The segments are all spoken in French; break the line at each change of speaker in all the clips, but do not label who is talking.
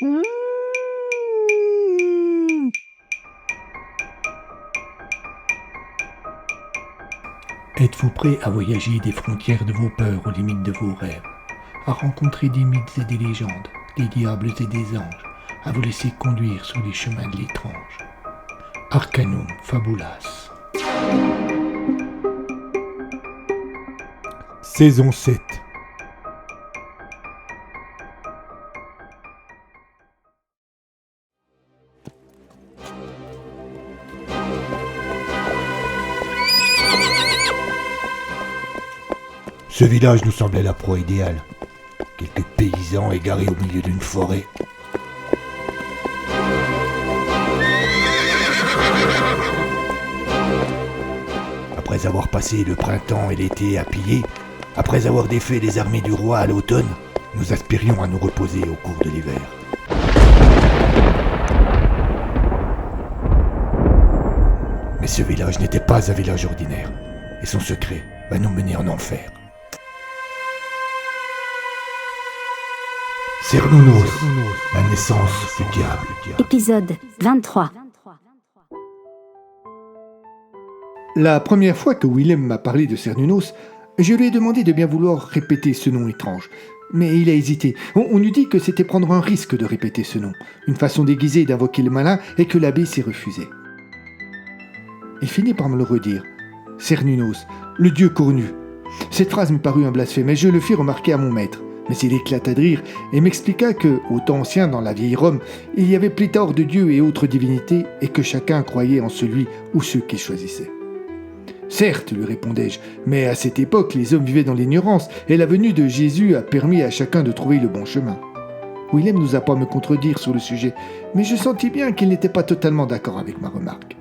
Mmh.
Êtes-vous prêt à voyager des frontières de vos peurs aux limites de vos rêves, à rencontrer des mythes et des légendes, des diables et des anges, à vous laisser conduire sur les chemins de l'étrange? Arcanum Fabulas. Saison 7. Ce village nous semblait la proie idéale. Quelques paysans égarés au milieu d'une forêt. Après avoir passé le printemps et l'été à piller, après avoir défait les armées du roi à l'automne, nous aspirions à nous reposer au cours de l'hiver. Mais ce village n'était pas un village ordinaire, et son secret va nous mener en enfer. Cernunnos, la naissance du diable.
Épisode 23.
La première fois que Willem m'a parlé de Cernunnos, je lui ai demandé de bien vouloir répéter ce nom étrange. Mais il a hésité. On eût dit que c'était prendre un risque de répéter ce nom, une façon déguisée d'invoquer le malin, et que l'abbé s'y refusait. Il finit par me le redire. Cernunnos, le dieu cornu. Cette phrase me parut un blasphème, et je le fis remarquer à mon maître. Mais il éclata de rire et m'expliqua que, au temps ancien, dans la vieille Rome, il y avait pléthore de dieux et autres divinités, et que chacun croyait en celui ou ceux qu'il choisissait. Certes, lui répondais-je, mais à cette époque, les hommes vivaient dans l'ignorance, et la venue de Jésus a permis à chacun de trouver le bon chemin. Willem n'osa pas me contredire sur le sujet, mais je sentis bien qu'il n'était pas totalement d'accord avec ma remarque.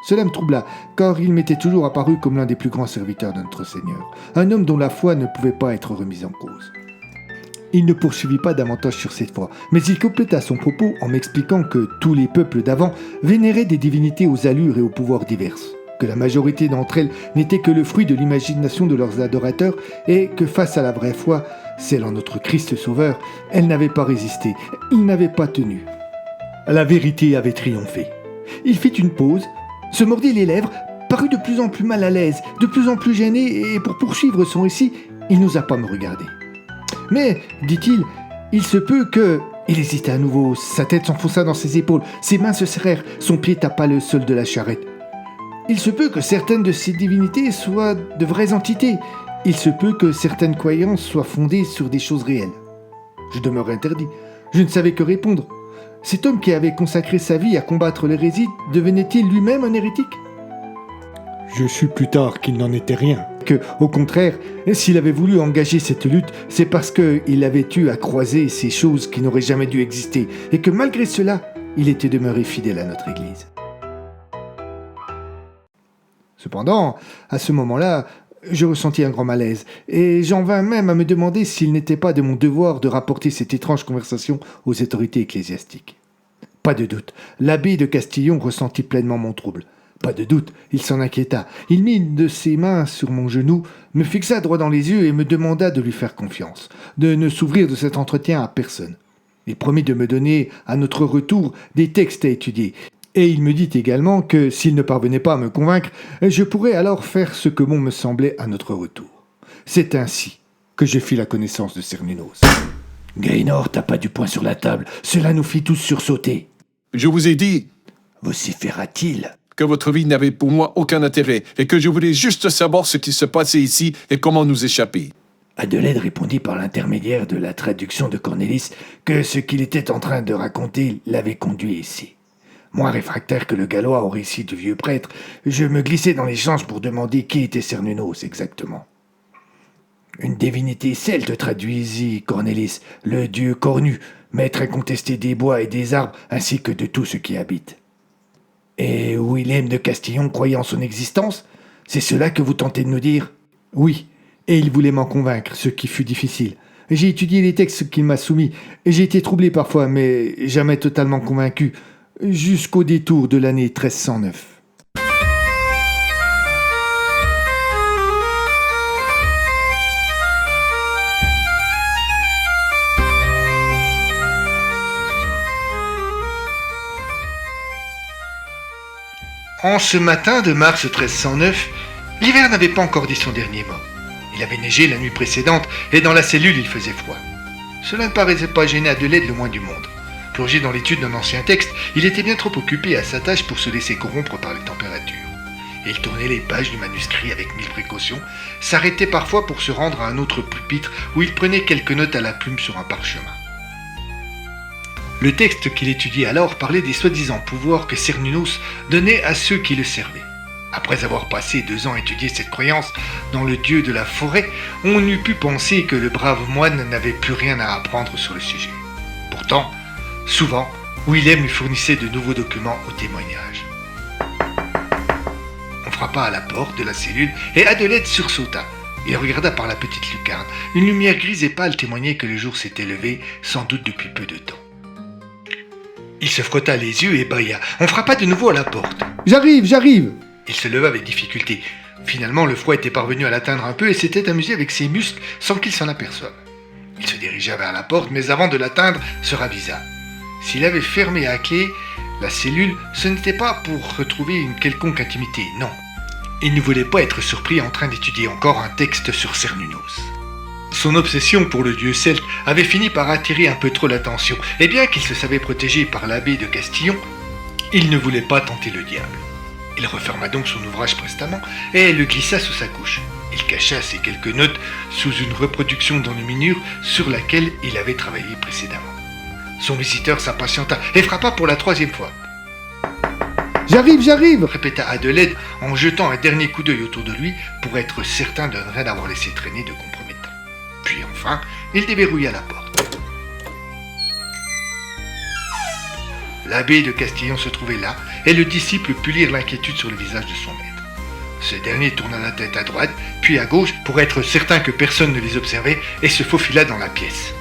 Cela me troubla, car il m'était toujours apparu comme l'un des plus grands serviteurs de notre Seigneur, un homme dont la foi ne pouvait pas être remise en cause. Il ne poursuivit pas davantage sur cette foi, mais il compléta son propos en m'expliquant que tous les peuples d'avant vénéraient des divinités aux allures et aux pouvoirs diverses, que la majorité d'entre elles n'était que le fruit de l'imagination de leurs adorateurs et que face à la vraie foi, celle en notre Christ Sauveur, elle n'avait pas résisté, il n'avait pas tenu. La vérité avait triomphé. Il fit une pause, se mordit les lèvres, parut de plus en plus mal à l'aise, de plus en plus gêné, et pour poursuivre son récit, il n'osa pas me regarder. Mais, dit-il, il se peut que... Il hésita à nouveau, sa tête s'enfonça dans ses épaules, ses mains se serrèrent, son pied tapa le sol de la charrette. Il se peut que certaines de ces divinités soient de vraies entités. Il se peut que certaines croyances soient fondées sur des choses réelles. Je demeurai interdit. Je ne savais que répondre. Cet homme qui avait consacré sa vie à combattre l'hérésie devenait-il lui-même un hérétique ? Je sus plus tard qu'il n'en était rien. Que, au contraire, s'il avait voulu engager cette lutte, c'est parce qu'il avait eu à croiser ces choses qui n'auraient jamais dû exister, et que malgré cela, il était demeuré fidèle à notre Église. Cependant, à ce moment-là, je ressentis un grand malaise, et j'en vins même à me demander s'il n'était pas de mon devoir de rapporter cette étrange conversation aux autorités ecclésiastiques. Pas de doute, l'abbé de Castillon ressentit pleinement mon trouble. Pas de doute, il s'en inquiéta. Il mit une de ses mains sur mon genou, me fixa droit dans les yeux et me demanda de lui faire confiance, de ne s'ouvrir de cet entretien à personne. Il promit de me donner, à notre retour, des textes à étudier. Et il me dit également que, s'il ne parvenait pas à me convaincre, je pourrais alors faire ce que bon me semblait à notre retour. C'est ainsi que je fis la connaissance de Cernunnos. Gaynor tapa du poing sur la table. Cela nous fit tous sursauter.
Je vous ai dit
Vociféra-t-il.
Que votre vie n'avait pour moi aucun intérêt et que je voulais juste savoir ce qui se passait ici et comment nous échapper.
Adelaide répondit par l'intermédiaire de la traduction de Cornélis que ce qu'il était en train de raconter l'avait conduit ici. Moins réfractaire que le Gallois au récit du vieux prêtre, je me glissai dans l'échange pour demander qui était Cernunnos exactement. Une divinité celte, traduisit Cornélis, le dieu cornu, maître incontesté des bois et des arbres ainsi que de tout ce qui habite. Et Willem de Castillon croyait en son existence ? C'est cela que vous tentez de nous dire ? Oui, et il voulait m'en convaincre, ce qui fut difficile. J'ai étudié les textes qu'il m'a soumis, et j'ai été troublé parfois, mais jamais totalement convaincu, jusqu'au détour de l'année 1309. En ce matin de mars 1309, l'hiver n'avait pas encore dit son dernier mot. Il avait neigé la nuit précédente et dans la cellule il faisait froid. Cela ne paraissait pas gêner Adelaide le moins du monde. Plongé dans l'étude d'un ancien texte, il était bien trop occupé à sa tâche pour se laisser corrompre par les températures. Il tournait les pages du manuscrit avec 1000 précautions, s'arrêtait parfois pour se rendre à un autre pupitre où il prenait quelques notes à la plume sur un parchemin. Le texte qu'il étudiait alors parlait des soi-disant pouvoirs que Cernunnos donnait à ceux qui le servaient. Après avoir passé 2 ans à étudier cette croyance dans le dieu de la forêt, on eût pu penser que le brave moine n'avait plus rien à apprendre sur le sujet. Pourtant, souvent, Willem lui fournissait de nouveaux documents au témoignage. On frappa à la porte de la cellule et Adelaide sursauta. Il regarda par la petite lucarne. Une lumière grise et pâle témoignait que le jour s'était levé, sans doute depuis peu de temps. Il se frotta les yeux et bâilla. On frappa de nouveau à la porte.
« J'arrive !»
Il se leva avec difficulté. Finalement, le froid était parvenu à l'atteindre un peu et s'était amusé avec ses muscles sans qu'il s'en aperçoive. Il se dirigea vers la porte, mais avant de l'atteindre, se ravisa. S'il avait fermé à clé la cellule, ce n'était pas pour retrouver une quelconque intimité, non. Il ne voulait pas être surpris en train d'étudier encore un texte sur Cernunnos. Son obsession pour le dieu celte avait fini par attirer un peu trop l'attention, et bien qu'il se savait protégé par l'abbé de Castillon, il ne voulait pas tenter le diable. Il referma donc son ouvrage prestement et le glissa sous sa couche. Il cacha ces quelques notes sous une reproduction d'enluminure sur laquelle il avait travaillé précédemment. Son visiteur s'impatienta et frappa pour la 3e fois.
« J'arrive !»
répéta Adelaide en jetant un dernier coup d'œil autour de lui pour être certain de ne rien avoir laissé traîner de compromettant. Puis enfin, il déverrouilla la porte. L'abbé de Castillon se trouvait là, et le disciple put lire l'inquiétude sur le visage de son maître. Ce dernier tourna la tête à droite, puis à gauche, pour être certain que personne ne les observait, et se faufila dans la pièce.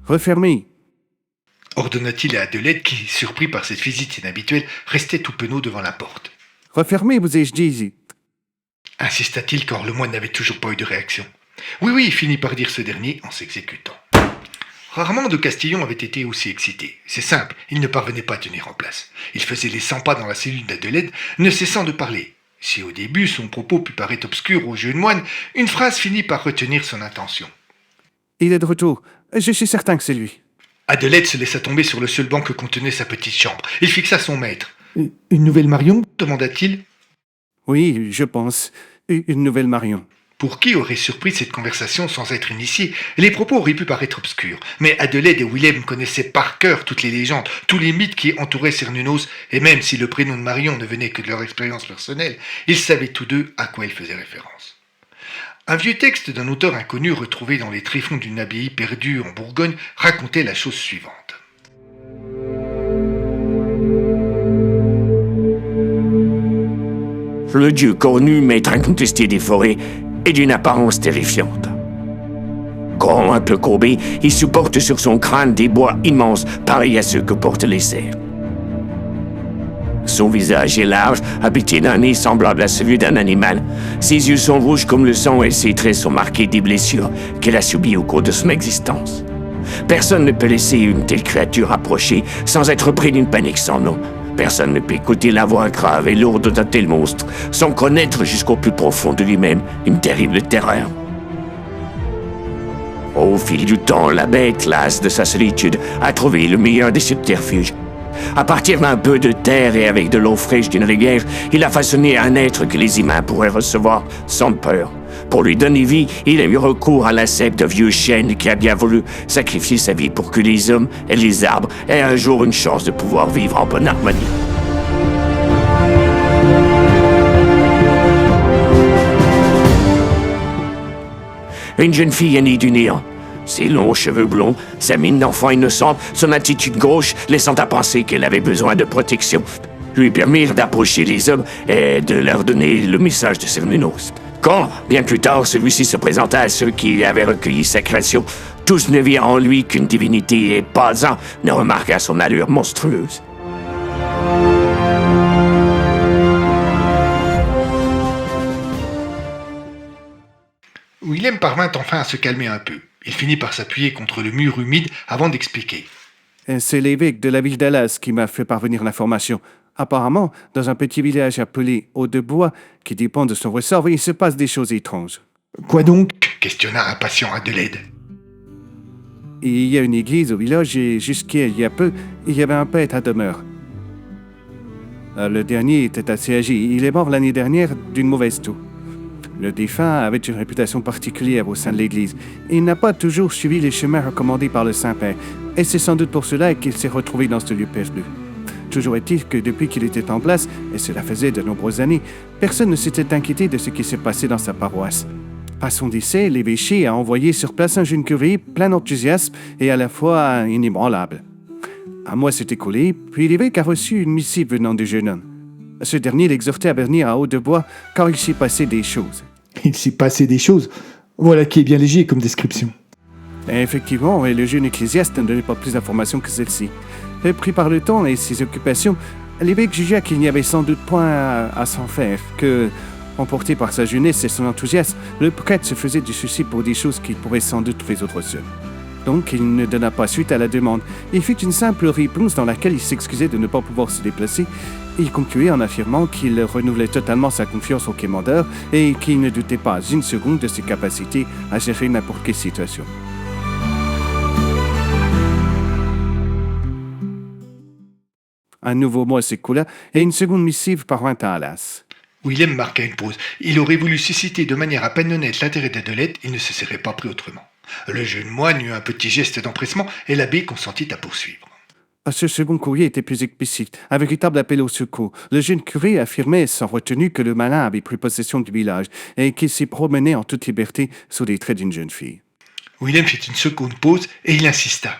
Refermez,
ordonna-t-il à Adelaide qui, surpris par cette visite inhabituelle, restait tout penaud devant la porte.
refermez, vous ai-je dit.
Insista-t-il car le moine n'avait toujours pas eu de réaction. Oui, finit par dire ce dernier en s'exécutant. Rarement de Castillon avait été aussi excité. C'est simple, il ne parvenait pas à tenir en place. Il faisait les 100 pas dans la cellule d'Adelaide, ne cessant de parler. Si au début son propos put paraître obscur au jeune moine, une phrase finit par retenir son intention.
Il est de retour. Je suis certain que c'est lui.
Adelaide se laissa tomber sur le seul banc que contenait sa petite chambre. Il fixa son maître.
« Une nouvelle Marion ?»
demanda-t-il.
Oui, je pense. Une nouvelle Marion.
Pour qui aurait surpris cette conversation sans être initié, les propos auraient pu paraître obscurs. Mais Adelaide et Willem connaissaient par cœur toutes les légendes, tous les mythes qui entouraient Cernunnos, et même si le prénom de Marion ne venait que de leur expérience personnelle, ils savaient tous deux à quoi il faisait référence. Un vieux texte d'un auteur inconnu retrouvé dans les tréfonds d'une abbaye perdue en Bourgogne racontait la chose suivante.
Le dieu connu, maître incontesté des forêts, est d'une apparence terrifiante. Grand, un peu courbé, il supporte sur son crâne des bois immenses, pareils à ceux que portent les cerfs. Son visage est large, habité d'un nez semblable à celui d'un animal. Ses yeux sont rouges comme le sang et ses traits sont marqués des blessures qu'elle a subies au cours de son existence. Personne ne peut laisser une telle créature approcher sans être pris d'une panique sans nom. Personne ne peut écouter la voix grave et lourde d'un tel monstre sans connaître jusqu'au plus profond de lui-même une terrible terreur. Au fil du temps, la bête, lasse de sa solitude, a trouvé le meilleur des subterfuges. À partir d'un peu de terre et avec de l'eau fraîche d'une rivière, il a façonné un être que les humains pourraient recevoir sans peur. Pour lui donner vie, il a eu recours à l'insecte de vieux chêne qui a bien voulu sacrifier sa vie pour que les hommes et les arbres aient un jour une chance de pouvoir vivre en bonne harmonie. Une jeune fille est née du néant. Ses longs cheveux blonds, sa mine d'enfant innocente, son attitude gauche, laissant à penser qu'elle avait besoin de protection, lui permirent d'approcher les hommes et de leur donner le message de Cernunnos. Quand, bien plus tard, celui-ci se présenta à ceux qui avaient recueilli sa création, tous ne virent en lui qu'une divinité et pas un ne remarqua son allure monstrueuse.
Willem parvint enfin à se calmer un peu. Il finit par s'appuyer contre le mur humide avant d'expliquer.
C'est l'évêque de la ville d'Alas qui m'a fait parvenir l'information. Apparemment, dans un petit village appelé Haut-de-Bois, qui dépend de son ressort, il se passe des choses étranges.
Quoi donc questionna impatient Adelaide.
Il y a une église au village et jusqu'il y a peu, il y avait un prêtre à demeure. Le dernier était assez âgé. Il est mort l'année dernière d'une mauvaise toux. Le défunt avait une réputation particulière au sein de l'Église. Il n'a pas toujours suivi les chemins recommandés par le Saint-Père, et c'est sans doute pour cela qu'il s'est retrouvé dans ce lieu perdu. Toujours est-il que depuis qu'il était en place, et cela faisait de nombreuses années, personne ne s'était inquiété de ce qui s'est passé dans sa paroisse. À son décès, l'évêché a envoyé sur place un jeune curé plein d'enthousiasme et à la fois inébranlable. Un mois s'est écoulé, puis l'évêque a reçu une missive venant du jeune homme. Ce dernier l'exhortait à venir à Haut-de-Bois car il s'y passait des choses.
Il s'est passé des choses. Voilà qui est bien léger comme description.
Et effectivement, le jeune ecclésiaste ne donnait pas plus d'informations que celle-ci. Pris par le temps et ses occupations, l'évêque jugea qu'il n'y avait sans doute point à s'en faire, que, emporté par sa jeunesse et son enthousiasme, le prêtre se faisait du souci pour des choses qu'il pourrait sans doute résoudre seul. Donc, il ne donna pas suite à la demande. Il fit une simple réponse dans laquelle il s'excusait de ne pas pouvoir se déplacer. Il concluait en affirmant qu'il renouvelait totalement sa confiance au quémandeur et qu'il ne doutait pas une seconde de ses capacités à gérer n'importe quelle situation. Un nouveau mois s'écoula et une seconde missive parvint à Alas.
Willem marqua une pause. Il aurait voulu susciter de manière à peine honnête l'intérêt d'Adelaide, il ne se serait pas pris autrement. Le jeune moine eut un petit geste d'empressement et l'abbé consentit à poursuivre.
Ce second courrier était plus explicite, un véritable appel au secours. Le jeune curé affirmait sans retenue que le malin avait pris possession du village et qu'il s'y promenait en toute liberté sous les traits d'une jeune fille.
Willem fit une seconde pause et il insista.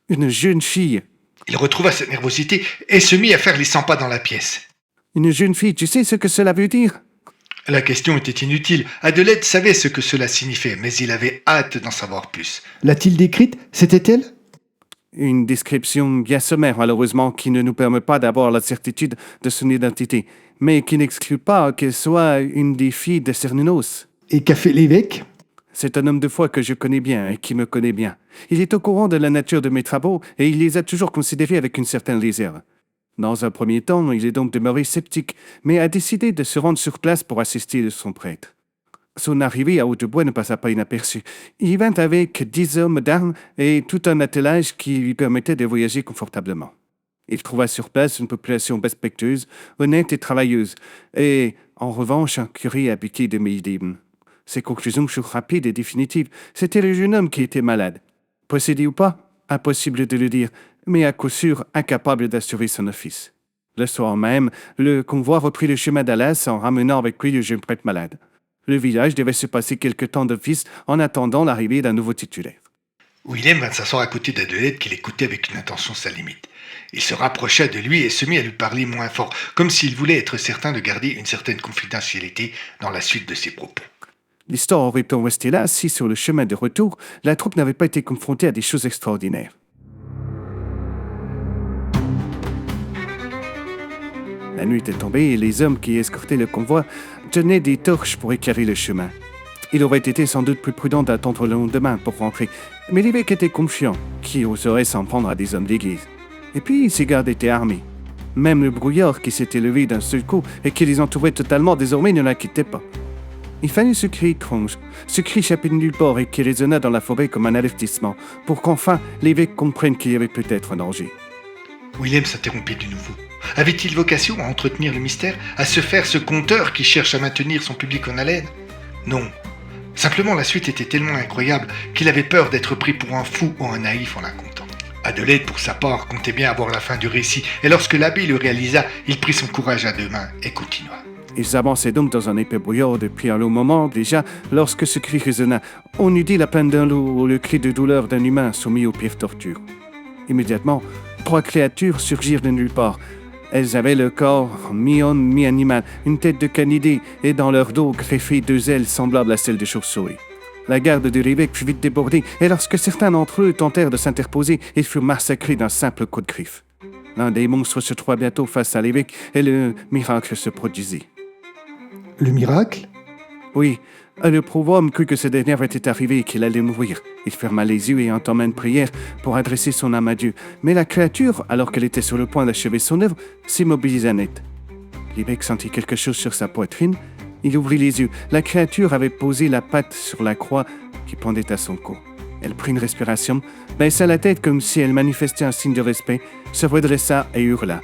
Une jeune fille?
Il retrouva sa nervosité et se mit à faire les 100 pas dans la pièce.
Une jeune fille, tu sais ce que cela veut dire?
La question était inutile. Adelaide savait ce que cela signifiait, mais il avait hâte d'en savoir plus. L'a-t-il décrite? C'était-elle?
Une description bien sommaire, malheureusement, qui ne nous permet pas d'avoir la certitude de son identité, mais qui n'exclut pas qu'elle soit une des filles de Cernunnos.
Et qu'a fait l'évêque?
C'est un homme de foi que je connais bien et qui me connaît bien. Il est au courant de la nature de mes travaux et il les a toujours considérés avec une certaine réserve. Dans un premier temps, il est donc demeuré sceptique, mais a décidé de se rendre sur place pour assister son prêtre. Son arrivée à Haut-de-Bois ne passa pas inaperçue. Il vint avec 10 hommes d'armes et tout un attelage qui lui permettait de voyager confortablement. Il trouva sur place une population respectueuse, honnête et travailleuse, et, en revanche, un curé habitué de médine. Ses conclusions furent rapides et définitives. C'était le jeune homme qui était malade. Possédé ou pas? Impossible de le dire, mais à coup sûr incapable d'assurer son office. Le soir même, le convoi reprit le chemin d'Alas en ramenant avec lui le jeune prêtre malade. Le village devait se passer quelque temps d'office en attendant l'arrivée d'un nouveau titulaire.
Willem vint s'asseoir à côté d'Adelaide qui l'écoutait avec une attention sans limite. Il se rapprocha de lui et se mit à lui parler moins fort, comme s'il voulait être certain de garder une certaine confidentialité dans la suite de ses propos.
L'histoire aurait-on resté là si, sur le chemin de retour, la troupe n'avait pas été confrontée à des choses extraordinaires. La nuit était tombée et les hommes qui escortaient le convoi tenaient des torches pour éclairer le chemin. Il aurait été sans doute plus prudent d'attendre le lendemain pour rentrer, mais l'évêque était confiant. Qui oserait s'en prendre à des hommes d'église? Et puis, ses gardes étaient armés. Même le brouillard qui s'était levé d'un seul coup et qui les entourait totalement désormais ne l'inquiétait pas. Il fallut ce cri étrange, ce cri échappé de nulle part et qui résonna dans la forêt comme un avertissement, pour qu'enfin l'évêque comprenne qu'il y avait peut-être un danger.
Willem s'interrompit de nouveau. Avait-il vocation à entretenir le mystère, à se faire ce conteur qui cherche à maintenir son public en haleine? Non. Simplement, la suite était tellement incroyable qu'il avait peur d'être pris pour un fou ou un naïf en la contant. Adelaide, pour sa part, comptait bien avoir la fin du récit, et lorsque l'abbé le réalisa, il prit son courage à deux mains et continua.
Ils avançaient donc dans un épais brouillard depuis un long moment déjà, lorsque ce cri résonna. On eût dit la plainte d'un loup ou le cri de douleur d'un humain soumis aux pires tortures. Immédiatement, 3 créatures surgirent de nulle part. Elles avaient le corps mi-homme, mi-animal, une tête de canidé et dans leur dos greffées 2 ailes semblables à celles de chauve-souris. La garde de l'évêque fut vite débordée et lorsque certains d'entre eux tentèrent de s'interposer, ils furent massacrés d'un simple coup de griffe. L'un des monstres se trouva bientôt face à l'évêque et le miracle se produisit.
Le miracle?
Oui, le pauvre homme crut que ce dernier était arrivé et qu'il allait mourir. Il ferma les yeux et entama une prière pour adresser son âme à Dieu. Mais la créature, alors qu'elle était sur le point d'achever son œuvre, s'immobilisa net. L'évêque sentit quelque chose sur sa poitrine. Il ouvrit les yeux. La créature avait posé la patte sur la croix qui pendait à son cou. Elle prit une respiration, baissa la tête comme si elle manifestait un signe de respect, se redressa et hurla.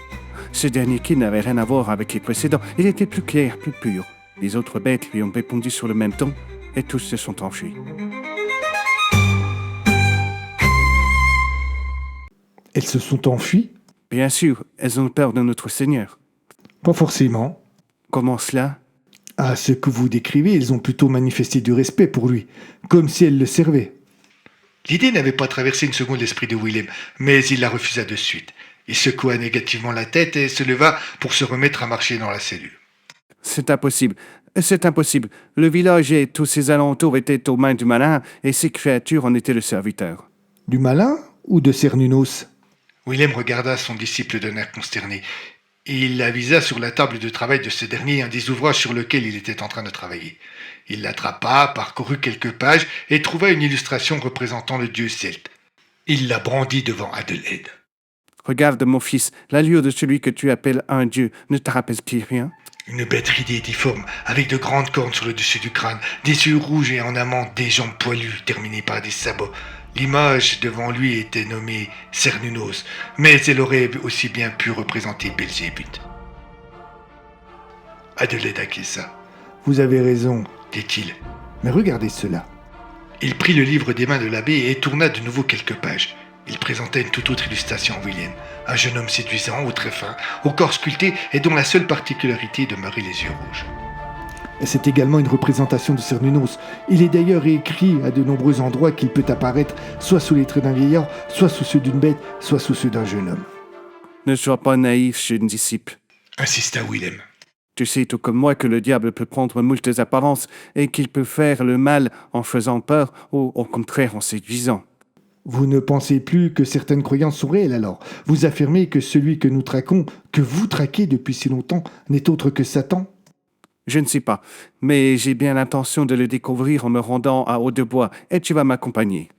Ce dernier cri n'avait rien à voir avec les précédents. Il était plus clair, plus pur. Les autres bêtes lui ont répondu sur le même ton et tous se sont enfuis.
Elles se sont enfuies?
Bien sûr, elles ont peur de notre Seigneur.
Pas forcément.
Comment cela?
À ce que vous décrivez, elles ont plutôt manifesté du respect pour lui, comme si elles le servaient. L'idée n'avait pas traversé une seconde l'esprit de Willem, mais il la refusa de suite. Il secoua négativement la tête et se leva pour se remettre à marcher dans la cellule.
C'est impossible. C'est impossible. Le village et tous ses alentours étaient aux mains du malin et ces créatures en étaient le serviteur.
Du malin ou de Cernunnos? Willem regarda son disciple d'un air consterné. Il avisa sur la table de travail de ce dernier un des ouvrages sur lequel il était en train de travailler. Il l'attrapa, parcourut quelques pages et trouva une illustration représentant le dieu celte. Il la brandit devant Adelaide.
Regarde, mon fils, l'allure de celui que tu appelles un dieu ne te rappelle-t-il rien?
Une bête ridée et difforme, avec de grandes cornes sur le dessus du crâne, des yeux rouges et en amont des jambes poilues terminées par des sabots. L'image devant lui était nommée Cernunnos, mais elle aurait aussi bien pu représenter Belzébuth. Adelaide acquiesça. « Vous avez raison, dit-il. Mais regardez cela. » Il prit le livre des mains de l'abbé et tourna de nouveau quelques pages. Il présentait une toute autre illustration à Willem. Un jeune homme séduisant, aux traits fins, au corps sculpté et dont la seule particularité demeurait les yeux rouges. C'est également une représentation de Cernunnos. Il est d'ailleurs écrit à de nombreux endroits qu'il peut apparaître soit sous les traits d'un vieillard, soit sous ceux d'une bête, soit sous ceux d'un jeune homme.
Ne sois pas naïf, jeune disciple,
insista Willem.
Tu sais tout comme moi que le diable peut prendre moultes apparences et qu'il peut faire le mal en faisant peur ou au contraire en séduisant.
Vous ne pensez plus que certaines croyances sont réelles alors? Vous affirmez que celui que nous traquons, que vous traquez depuis si longtemps, n'est autre que Satan?
Je ne sais pas, mais j'ai bien l'intention de le découvrir en me rendant à Haut-de-Bois, et tu vas m'accompagner.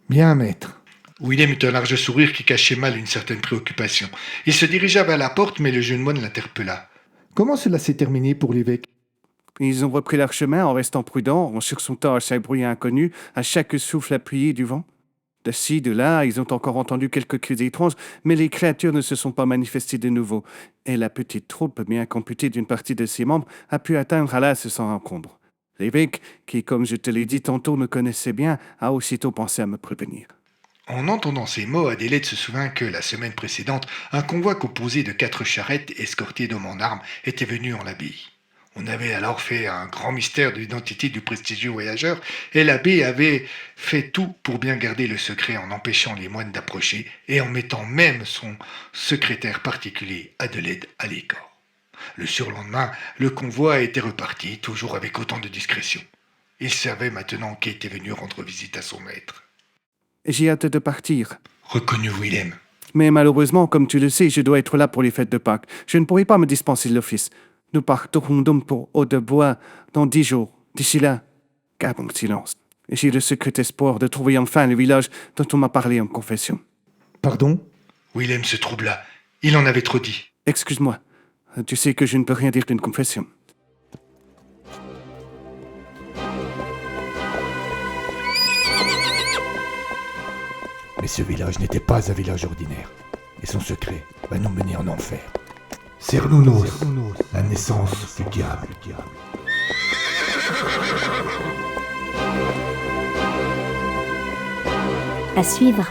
Bien, maître. Willem eut un large sourire qui cachait mal une certaine préoccupation. Il se dirigea vers la porte, mais le jeune moine l'interpella. Comment cela s'est terminé pour l'évêque?
Ils ont repris leur chemin en restant prudents, en sursautant à chaque bruit inconnu, à chaque souffle appuyé du vent. De ci, de là, ils ont encore entendu quelques cris étranges, mais les créatures ne se sont pas manifestées de nouveau, et la petite troupe, bien qu'amputée d'une partie de ses membres, a pu atteindre Halas sans encombre. L'évêque, qui, comme je te l'ai dit tantôt, me connaissait bien, a aussitôt pensé à me prévenir.
En entendant ces mots, Adélaïde se souvint que, la semaine précédente, un convoi composé de 4 charrettes escortées d'hommes en armes était venu en l'abbaye. On avait alors fait un grand mystère de l'identité du prestigieux voyageur, et l'abbé avait fait tout pour bien garder le secret en empêchant les moines d'approcher et en mettant même son secrétaire particulier, Adelaide, à l'écart. Le surlendemain, le convoi était reparti, toujours avec autant de discrétion. Il savait maintenant qui était venu rendre visite à son maître.
J'ai hâte de partir.
Reconnut Willem.
Mais malheureusement, comme tu le sais, je dois être là pour les fêtes de Pâques. Je ne pourrai pas me dispenser de l'office. Nous partirons donc pour Haut-de-Bois dans 10 jours. D'ici là, gardons le silence. J'ai le secret espoir de trouver enfin le village dont on m'a parlé en confession.
Pardon? Willem se troubla. Il en avait trop dit.
Excuse-moi. Tu sais que je ne peux rien dire d'une confession.
Mais ce village n'était pas un village ordinaire, et son secret va nous mener en enfer. Cernunnos, la naissance du diable.
À suivre.